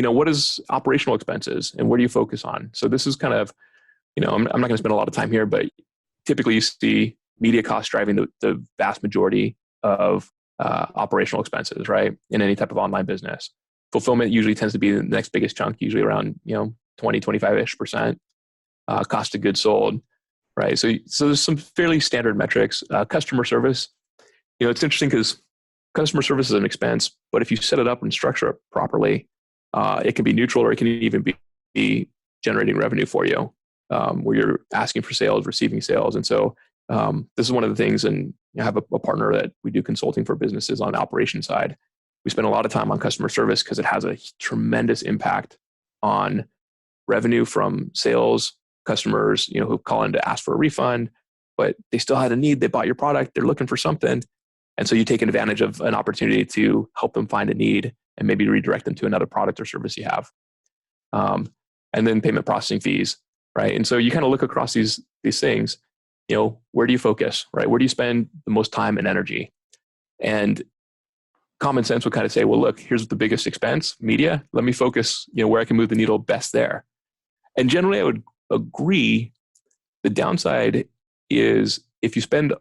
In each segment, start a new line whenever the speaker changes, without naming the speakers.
what is operational expenses and where do you focus on? So this is kind of, I'm not going to spend a lot of time here, but typically you see media costs driving the vast majority of operational expenses, right? In any type of online business. Fulfillment usually tends to be the next biggest chunk, usually around, 20, 25-ish%. Cost of goods sold, right? So there's some fairly standard metrics. Customer service, it's interesting because customer service is an expense, but if you set it up and structure it properly, it can be neutral or it can even be generating revenue for you, where you're asking for sales, receiving sales. And so this is one of the things, and I have a partner that we do consulting for businesses on the operation side. We spend a lot of time on customer service because it has a tremendous impact on revenue from sales, customers, who call in to ask for a refund, but they still had a need. They bought your product. They're looking for something. And so you take advantage of an opportunity to help them find a need and maybe redirect them to another product or service you have. And then payment processing fees, right? And so you kind of look across these things, where do you focus, right? Where do you spend the most time and energy? And common sense would kind of say, well, look, here's the biggest expense, media. Let me focus, where I can move the needle best there. And generally I would agree. The downside is if you spend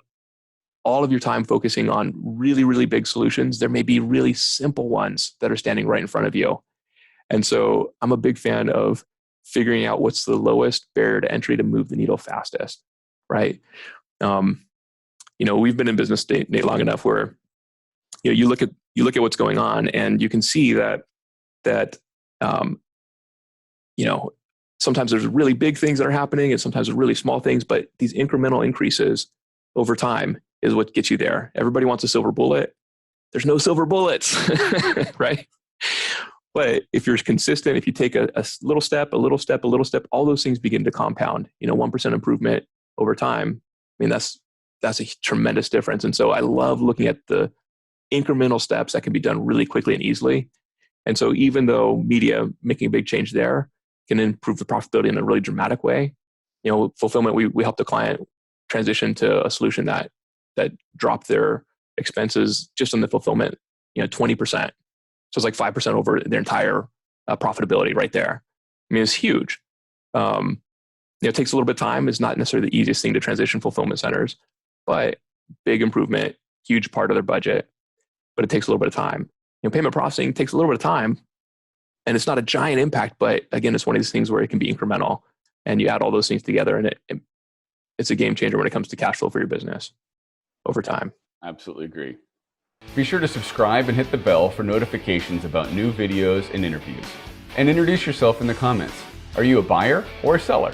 all of your time focusing on really, really big solutions, there may be really simple ones that are standing right in front of you. And so I'm a big fan of figuring out what's the lowest barrier to entry to move the needle fastest, right? We've been in business, Nate, long enough where you look at what's going on and you can see that sometimes there's really big things that are happening and sometimes there's really small things, but these incremental increases over time is what gets you there. Everybody wants a silver bullet. There's no silver bullets, right? But if you're consistent, if you take a little step, a little step, a little step, all those things begin to compound. 1% improvement over time. I mean, that's a tremendous difference. And so I love looking at the incremental steps that can be done really quickly and easily. And so even though media making a big change there can improve the profitability in a really dramatic way, fulfillment, we help the client transition to a solution that dropped their expenses just on the fulfillment, 20%. So it's like 5% over their entire profitability right there. I mean, it's huge. It takes a little bit of time. It's not necessarily the easiest thing to transition fulfillment centers, but big improvement, huge part of their budget, but it takes a little bit of time. Payment processing takes a little bit of time and it's not a giant impact, but again, it's one of these things where it can be incremental and you add all those things together and it's a game changer when it comes to cash flow for your business over time.
Absolutely agree. Be sure to subscribe and hit the bell for notifications about new videos and interviews. And introduce yourself in the comments. Are you a buyer or a seller?